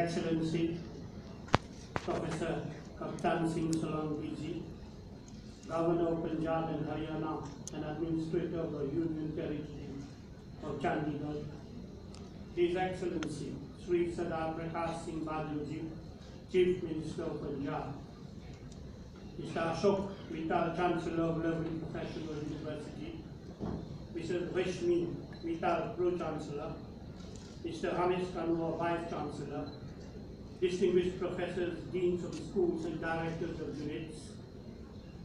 Excellency Professor Kaptan Singh Solanki, Governor of Punjab and Haryana and Administrator of the Union Territory of Chandigarh, His Excellency Shri Parkash Singh Badal, Chief Minister of Punjab, Mr. Ashok Mittal, Chancellor of Lovely Professional University, Mr. Rashmi Mittal, Pro-Chancellor, Mr. Ramesh Kanwar, Vice Chancellor, distinguished professors, deans of schools and directors of units,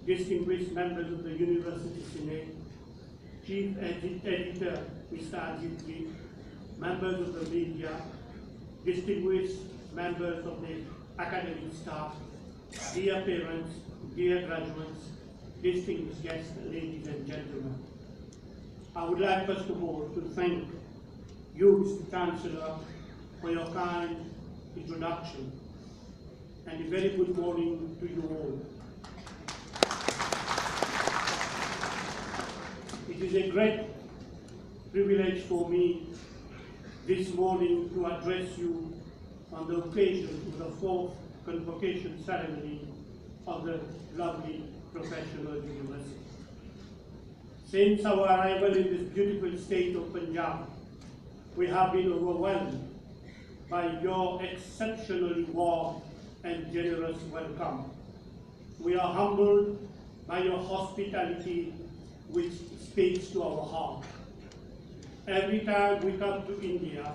distinguished members of the University Senate, Chief Editor Mr. Ajit, members of the media, distinguished members of the academic staff, dear parents, dear graduates, distinguished guests, ladies and gentlemen. I would like first of all to thank you, Mr. Chancellor, for your kind introduction, and a very good morning to you all. It is a great privilege for me this morning to address you on the occasion of the fourth Convocation ceremony of the lovely professional university. Since our arrival in this beautiful state of Punjab, we have been overwhelmed by your exceptionally warm and generous welcome. We are humbled by your hospitality, which speaks to our heart. Every time we come to India,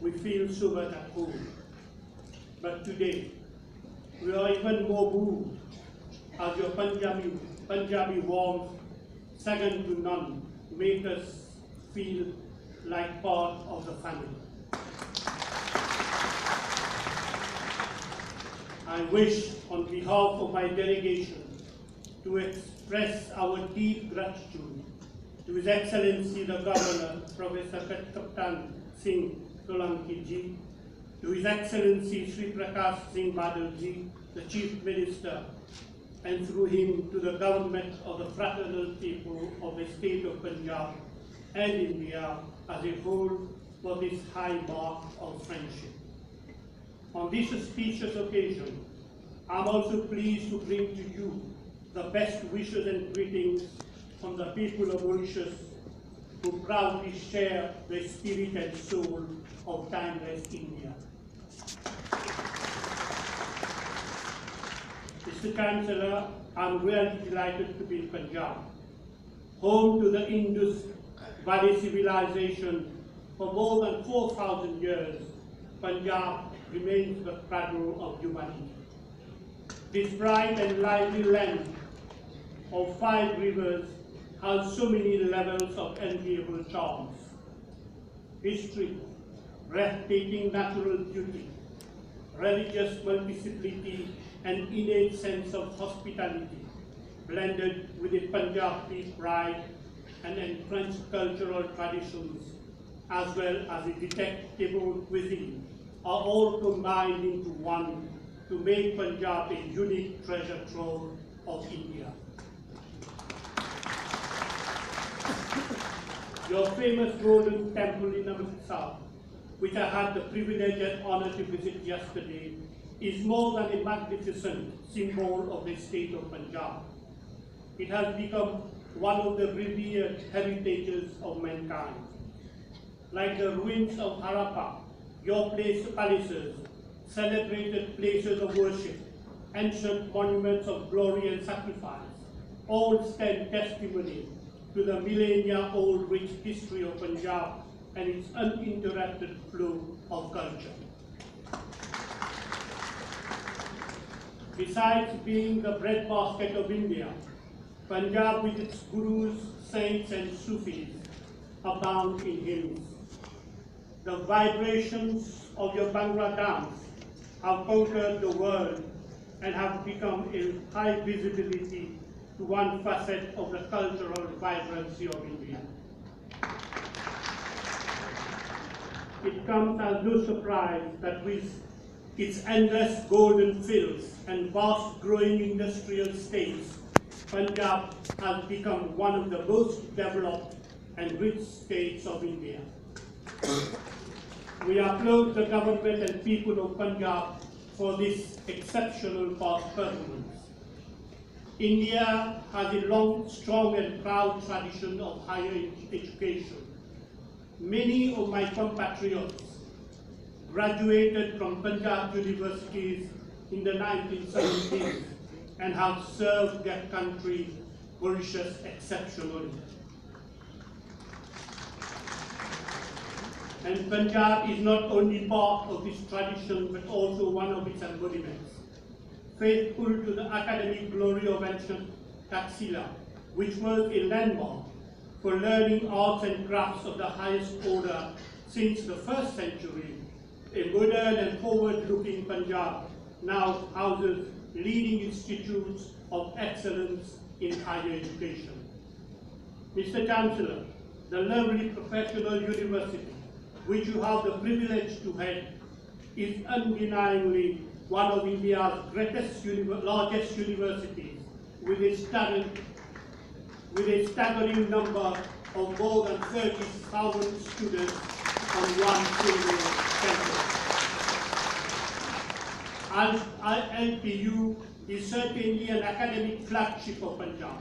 we feel so much at home. But today, we are even more moved as your Punjabi warmth, second to none, make us feel like part of the family. I wish, on behalf of my delegation, to express our deep gratitude to His Excellency the Governor, Professor Kaptan Singh Solanki, to His Excellency Shri Parkash Singh Badal, the Chief Minister, and through him to the government of the fraternal people of the state of Punjab and India as a whole for this high mark of friendship. On this auspicious occasion, I am also pleased to bring to you the best wishes and greetings from the people of Mauritius, who proudly share the spirit and soul of timeless India. Mr. Chancellor, I am really delighted to be in Punjab, home to the Indus Valley civilization. For more than 4,000 years, Punjab remains the cradle of humanity. This bright and lively land of 5 rivers has so many levels of enviable charms. History, breathtaking natural beauty, religious multiplicity, and innate sense of hospitality, blended with a Punjabi pride and entrenched cultural traditions, as well as a delectable cuisine, are all combined into one to make Punjab a unique treasure trove of India. Your famous Golden Temple in Amritsar, which I had the privilege and honor to visit yesterday, is more than a magnificent symbol of the state of Punjab. It has become one of the revered heritages of mankind. Like the ruins of Harappa, your palaces, celebrated places of worship, ancient monuments of glory and sacrifice, all stand testimony to the millennia-old rich history of Punjab and its uninterrupted flow of culture. Besides being the breadbasket of India, Punjab with its gurus, saints and Sufis abound in hymns. The vibrations of your Bhangra dance have conquered the world and have become a high visibility to one facet of the cultural vibrancy of India. It comes as no surprise that with its endless golden fields and vast growing industrial states, Punjab has become one of the most developed and rich states of India. We applaud the government and people of Punjab for this exceptional performance. India has a long, strong and proud tradition of higher education. Many of my compatriots graduated from Punjab universities in the 1970s and have served their country, Mauritius, exceptionally. And Punjab is not only part of this tradition, but also one of its embodiments. Faithful to the academic glory of ancient Taxila, which was a landmark for learning arts and crafts of the highest order since the 1st century, a modern and forward-looking Punjab now houses leading institutes of excellence in higher education. Mr. Chancellor, the lovely professional university which you have the privilege to head is undeniably one of India's largest universities with a staggering number of more than 30,000 students on one single campus. LPU is certainly an academic flagship of Punjab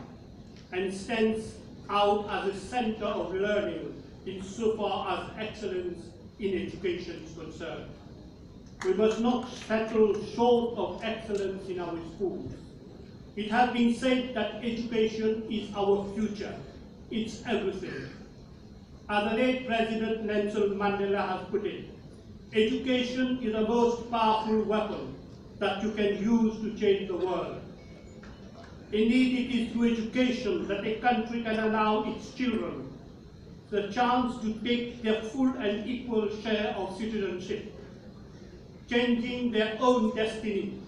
and stands out as a center of learning insofar as excellence in education is concerned. We must not settle short of excellence in our schools. It has been said that education is our future. It's everything. As the late President Nelson Mandela has put it, education is the most powerful weapon that you can use to change the world. Indeed, it is through education that a country can allow its children the chance to take their full and equal share of citizenship, changing their own destiny,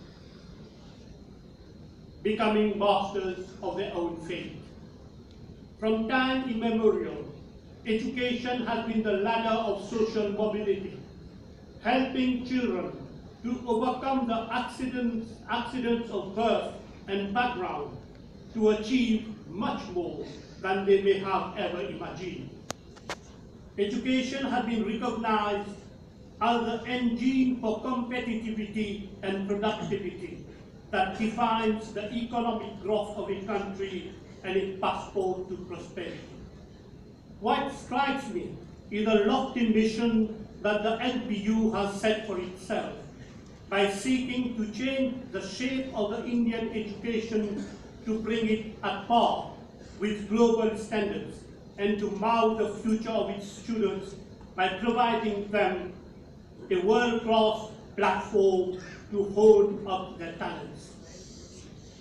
becoming masters of their own fate. From time immemorial, education has been the ladder of social mobility, helping children to overcome the accidents of birth and background to achieve much more than they may have ever imagined. Education has been recognized as the engine for competitivity and productivity that defines the economic growth of a country and a passport to prosperity. What strikes me is the lofty mission that the LPU has set for itself by seeking to change the shape of the Indian education to bring it at par with global standards and to mould the future of its students by providing them a world-class platform to hold up their talents.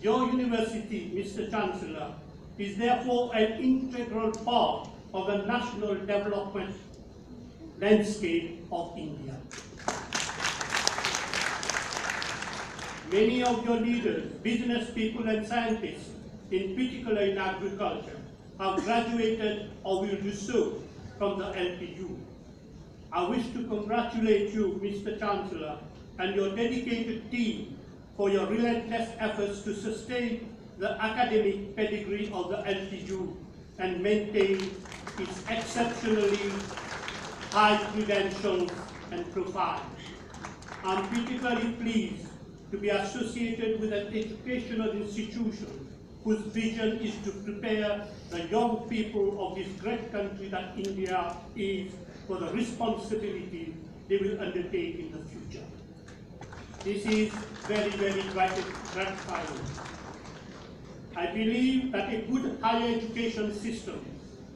Your university, Mr. Chancellor, is therefore an integral part of the national development landscape of India. Many of your leaders, business people and scientists, in particular in agriculture, have graduated or will do so from the LPU. I wish to congratulate you, Mr. Chancellor, and your dedicated team for your relentless efforts to sustain the academic pedigree of the LPU and maintain its exceptionally high credentials and profile. I'm particularly pleased to be associated with an educational institution whose vision is to prepare the young people of this great country that India is for the responsibility they will undertake in the future. This is very, very gratifying. I believe that a good higher education system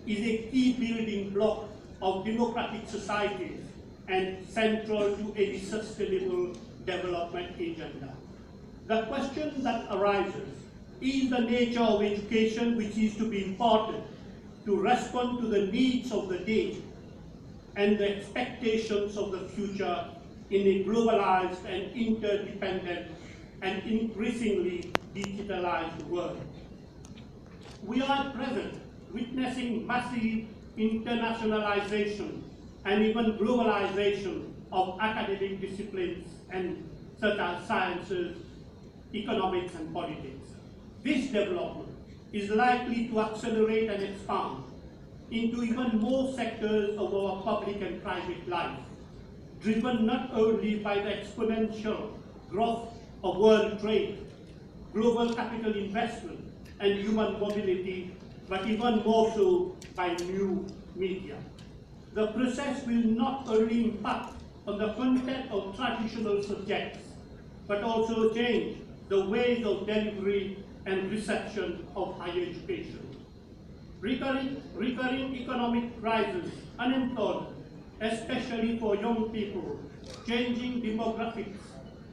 is a key building block of democratic societies and central to a sustainable development agenda. The question that arises is the nature of education which is to be imparted to respond to the needs of the day and the expectations of the future in a globalized and interdependent and increasingly digitalized world. We are at present witnessing massive internationalization and even globalization of academic disciplines and such as sciences, economics and politics. This development is likely to accelerate and expand into even more sectors of our public and private life. driven not only by the exponential growth of world trade, global capital investment, and human mobility, but even more so by new media. The process will not only impact on the content of traditional subjects, but also change the ways of delivery and reception of higher education. Recurring economic crises, unemployment, especially for young people, changing demographics,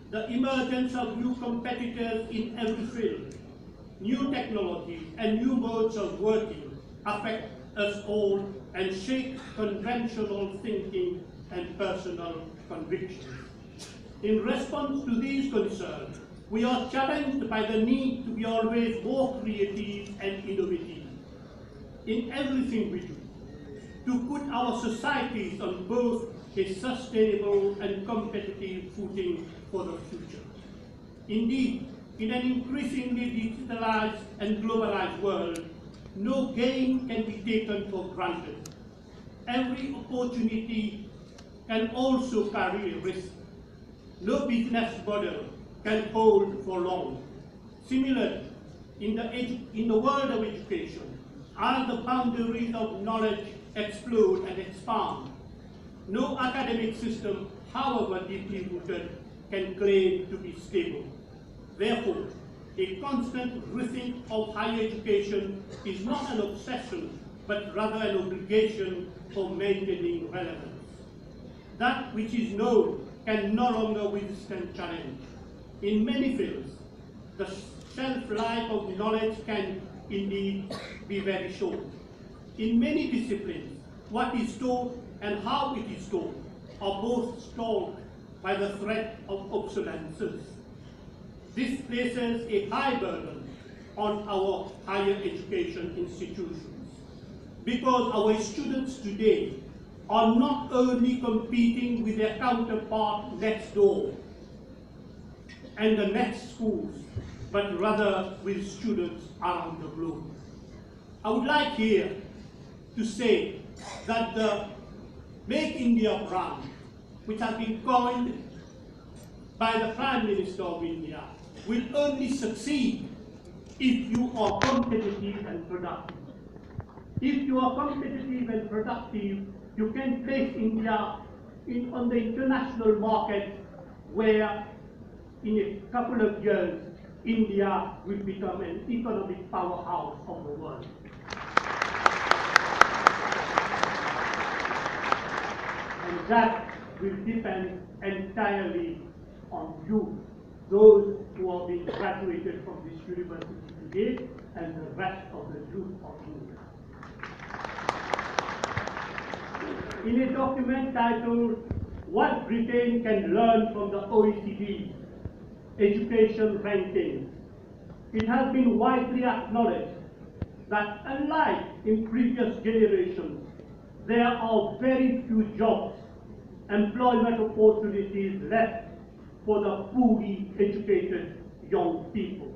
the emergence of new competitors in every field, new technologies and new modes of working affect us all and shake conventional thinking and personal convictions. In response to these concerns, we are challenged by the need to be always more creative and innovative in everything we do, to put our societies on both a sustainable and competitive footing for the future. Indeed, in an increasingly digitalized and globalized world, no gain can be taken for granted. Every opportunity can also carry a risk. No business model can hold for long. Similarly, in the world of education, as the boundaries of knowledge explode and expand, no academic system, however deeply rooted, can claim to be stable. Therefore, a constant rethink of higher education is not an obsession, but rather an obligation for maintaining relevance. That which is known can no longer withstand challenge. In many fields, the shelf life of knowledge can indeed be very short. In many disciplines, what is taught and how it is taught are both stalled by the threat of obsolescence. This places a high burden on our higher education institutions, because our students today are not only competing with their counterpart next door and the next schools, but rather with students around the globe. I would like here to say that the Make India brand, which has been coined by the Prime Minister of India, will only succeed if you are competitive and productive. If you are competitive and productive, you can place India on the international market, where in a couple of years, India will become an economic powerhouse of the world. And that will depend entirely on you, those who are being graduated from this university today, and the rest of the youth of India. In a document titled "What Britain Can Learn from the OECD Education Rankings," it has been widely acknowledged that unlike in previous generations, there are very few jobs, employment opportunities left for the poorly educated young people.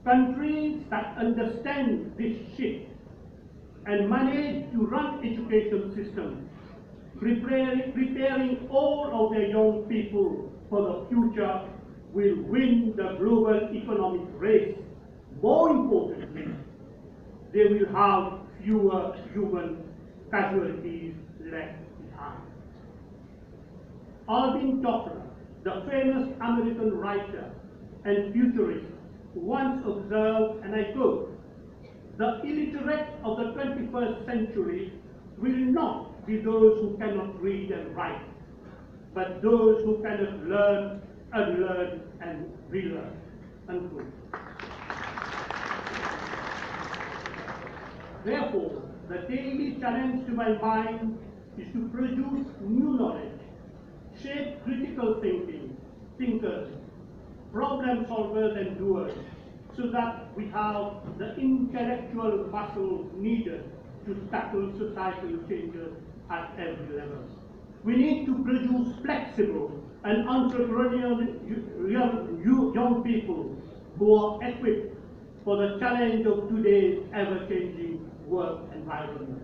Countries that understand this shift and manage to run education systems, preparing all of their young people for the future, will win the global economic race. More importantly, they will have fewer human casualties left behind. Alvin Toffler, the famous American writer and futurist, once observed, and I quote, "The illiterate of the 21st century will not be those who cannot read and write, but those who cannot learn, unlearn, and relearn." Unquote. Therefore, the daily challenge to my mind is to produce new knowledge, shape critical thinkers, problem solvers and doers, so that we have the intellectual muscle needed to tackle societal changes at every level. We need to produce flexible and entrepreneurial young people who are equipped for the challenge of today's ever-changing work environment.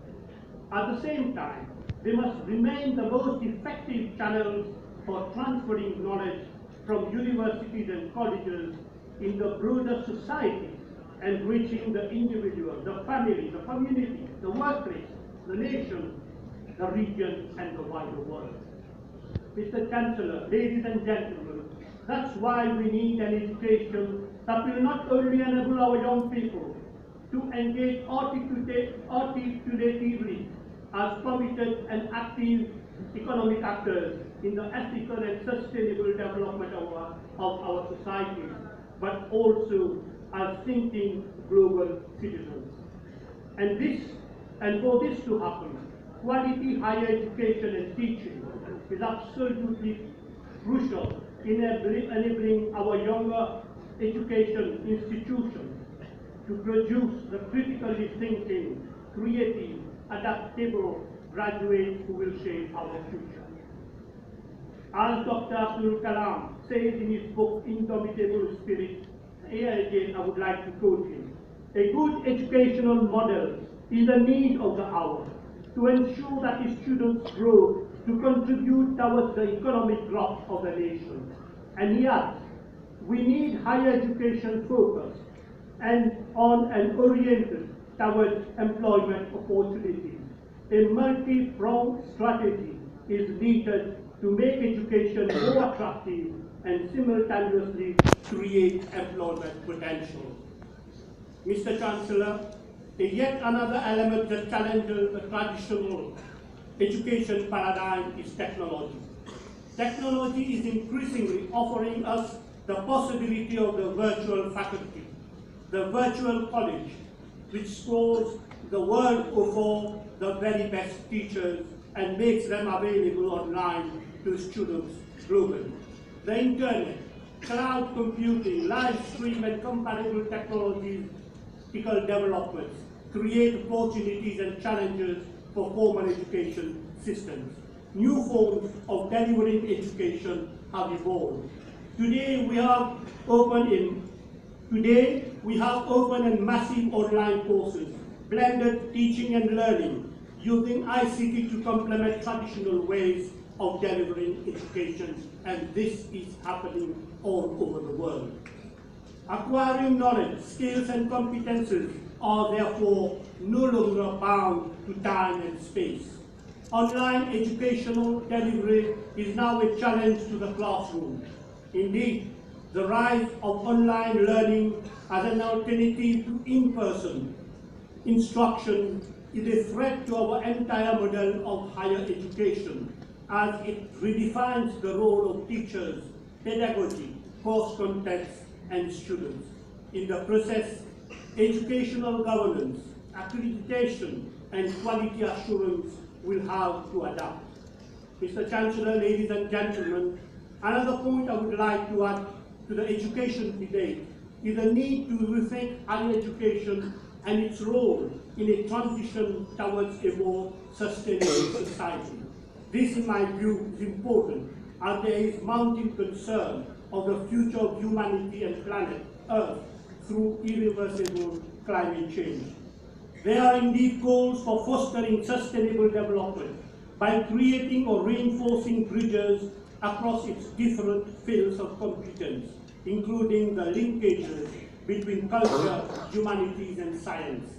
At the same time, they must remain the most effective channels for transferring knowledge from universities and colleges in the broader society and reaching the individual, the family, the community, the workplace, the nation, the region, and the wider world. Mr. Chancellor, ladies and gentlemen, that's why we need an education that will not only enable our young people to engage articulatively as committed and active economic actors in the ethical and sustainable development of our society, but also as thinking global citizens. And for this to happen, quality higher education and teaching is absolutely crucial in enabling our younger education institutions to produce the critically thinking, creative, adaptable graduates who will shape our future. As Dr. Abdul Kalam says in his book, Indomitable Spirit, here again I would like to quote him: "A good educational model is the need of the hour to ensure that its students grow to contribute towards the economic growth of the nation." And yet, we need higher education focused and oriented towards employment opportunities. A multi-pronged strategy is needed to make education more attractive and simultaneously create employment potential. Mr. Chancellor, yet another element that challenges the traditional education paradigm is technology. Technology is increasingly offering us the possibility of the virtual faculty, the virtual college, which scores the world over the very best teachers and makes them available online to students globally. The internet, cloud computing, live stream and comparable technological developments create opportunities and challenges for formal education systems. New forms of delivering education have evolved. Today we have open and massive online courses, blended teaching and learning, using ICT to complement traditional ways of delivering education, and this is happening all over the world. Acquiring knowledge, skills and competences are therefore no longer bound to time and space. Online educational delivery is now a challenge to the classroom. Indeed, the rise of online learning as an alternative to in-person instruction is a threat to our entire model of higher education, as it redefines the role of teachers, pedagogy, course contents, and students. In the process, educational governance, accreditation, and quality assurance will have to adapt. Mr. Chancellor, ladies and gentlemen, another point I would like to add to the education debate is the need to rethink higher education and its role in a transition towards a more sustainable society. This, in my view, is important, as there is mounting concern of the future of humanity and planet Earth through irreversible climate change. There are indeed goals for fostering sustainable development by creating or reinforcing bridges across its different fields of competence, including the linkages between culture, humanities, and science.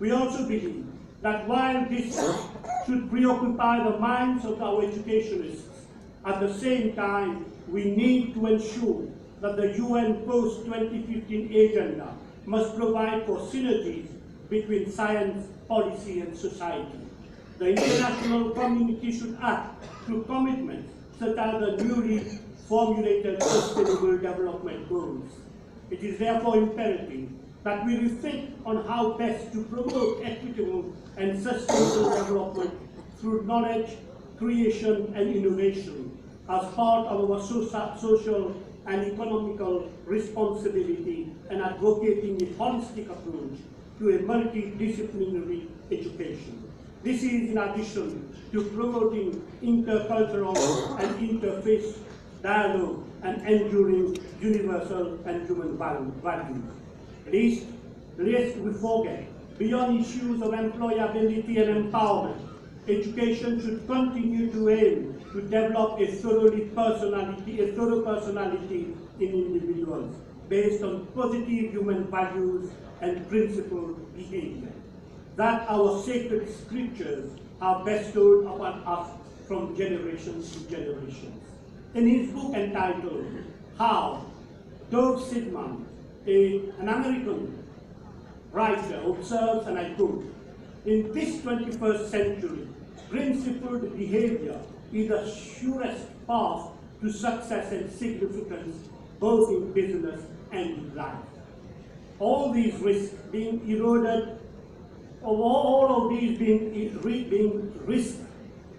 We also believe that while this should preoccupy the minds of our educationists, at the same time, we need to ensure that the UN post-2015 agenda must provide for synergies between science, policy, and society. The international community should act through commitments such as the newly formulated Sustainable Development Goals. It is therefore imperative that we rethink on how best to promote equitable and sustainable development through knowledge, creation, and innovation as part of our social and economical responsibility, and advocating a holistic approach to a multidisciplinary education. This is in addition to promoting intercultural and interfaith dialogue and enduring universal and human values. Lest we forget, Beyond issues of employability and empowerment, education should continue to aim to develop a thorough personality in individuals based on positive human values and principled behavior that our sacred scriptures have bestowed upon us from generations to generations. In his book entitled How, Dov Sidman, an American writer, observes, and I quote, "In this 21st century, principled behavior is the surest path to success and significance both in business and in life. All these risks being eroded, all of these being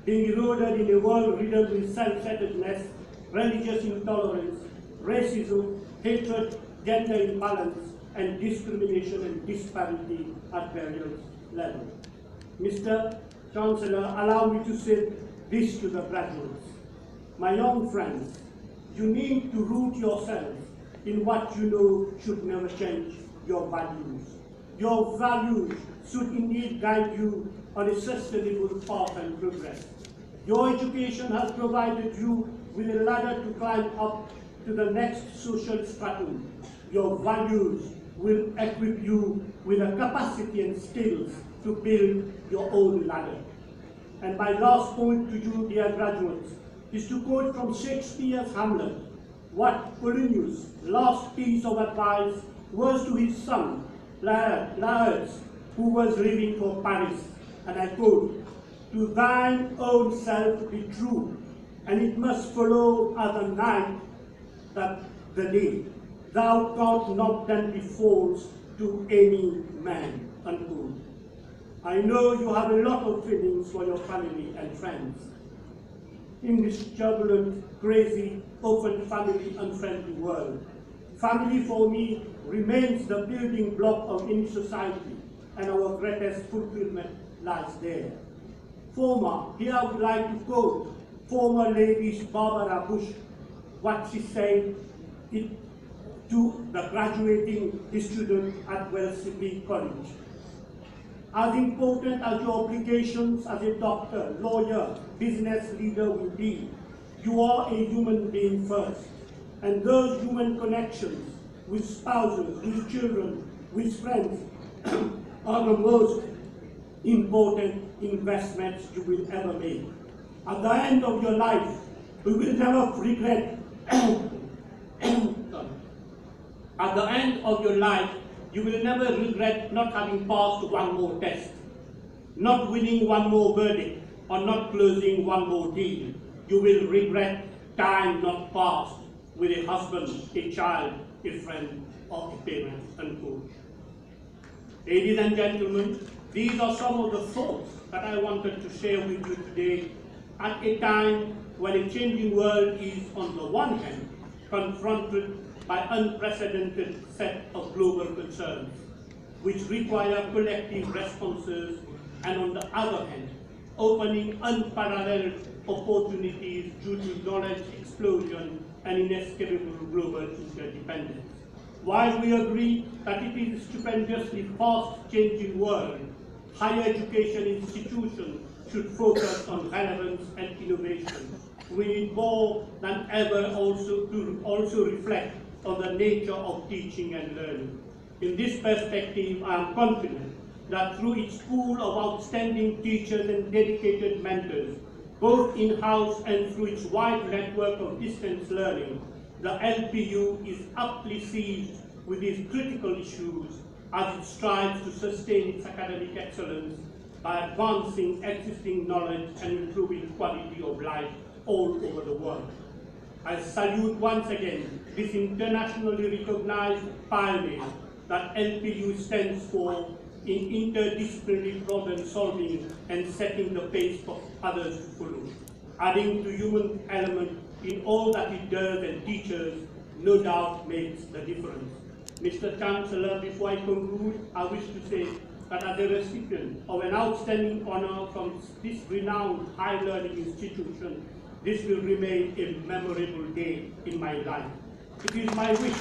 eroded in a world riddled with self-centeredness, religious intolerance, racism, hatred, gender imbalance, and discrimination and disparity at various levels." Mr. Chancellor, allow me to say this to the graduates. My young friends, you need to root yourselves in what you know should never change, your values. Your values should indeed guide you on a sustainable path and progress. Your education has provided you with a ladder to climb up to the next social stratum. Your values will equip you with the capacity and skills to build your own ladder. And my last point to you, dear graduates, is to quote from Shakespeare's Hamlet what Polonius' last piece of advice was to his son, Laertes, who was leaving for Paris. And I quote, "To thine own self be true, and it must follow as the night that the day. Thou canst not then be false to any man," unquote. I know you have a lot of feelings for your family and friends. In this turbulent, crazy, often family-unfriendly world, family for me remains the building block of any society, and our greatest fulfillment lies there. Here I would like to quote former Lady Barbara Bush, what she said to the graduating student at Wellesley College. "As important as your obligations as a doctor, lawyer, business leader will be, you are a human being first. And those human connections with spouses, with children, with friends are the most important investments you will ever make. At the end of your life, you will never regret At the end of your life, you will never regret not having passed one more test, not winning one more verdict, or not closing one more deal. You will regret time not passed with a husband, a child, a friend, or a parent," unquote. Ladies and gentlemen, these are some of the thoughts that I wanted to share with you today at a time when a changing world is, on the one hand, confronted by unprecedented set of global concerns, which require collective responses, and on the other hand, opening unparalleled opportunities due to knowledge explosion and inescapable global interdependence. While we agree that it is a stupendously fast-changing world, higher education institutions should focus on relevance and innovation. We need more than ever to reflect on the nature of teaching and learning. In this perspective, I am confident that through its pool of outstanding teachers and dedicated mentors, both in-house and through its wide network of distance learning, the LPU is aptly seized with these critical issues as it strives to sustain its academic excellence by advancing existing knowledge and improving quality of life all over the world. I salute once again this internationally recognized pioneer that LPU stands for in interdisciplinary problem solving and setting the pace for others to follow. Adding the human element in all that it does and teaches no doubt makes the difference. Mr. Chancellor, before I conclude, I wish to say that as a recipient of an outstanding honor from this renowned higher learning institution, this will remain a memorable day in my life. It is my wish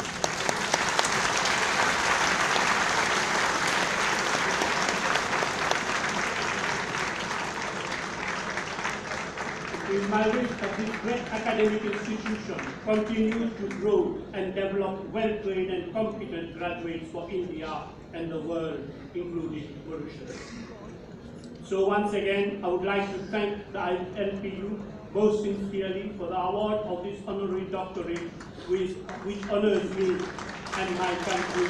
It is my wish that this great academic institution continues to grow and develop well-trained and competent graduates for India and the world, including Mauritius. So once again, I would like to thank the LPU most sincerely for the award of this honorary doctorate, which honors me and my country.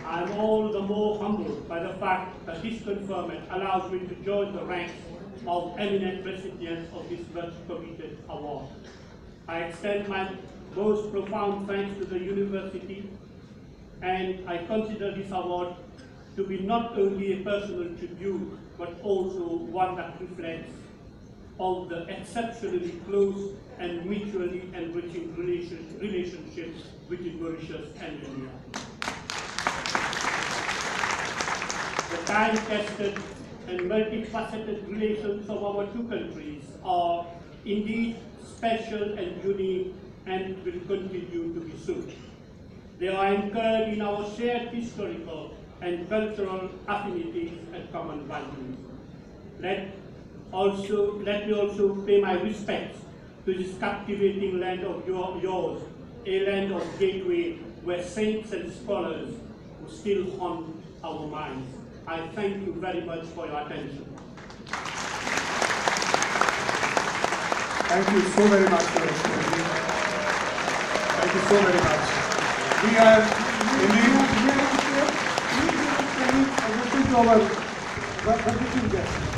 I am all the more humbled by the fact that this conferment allows me to join the ranks of eminent recipients of this much-coveted award. I extend my most profound thanks to the university, and I consider this award to be not only a personal tribute, but also one that reflects on the exceptionally close and mutually enriching relationships between Mauritius and India. The time-tested and multifaceted relations of our two countries are indeed special and unique and will continue to be so. They are anchored in our shared historical and cultural affinities and common values. Let me also pay my respects to this captivating land of yours, a land of gateway where saints and scholars will still haunt our minds. I thank you very much for your attention. Thank you so very much for explaining. Thank you so very much. We have indeed. Our guest.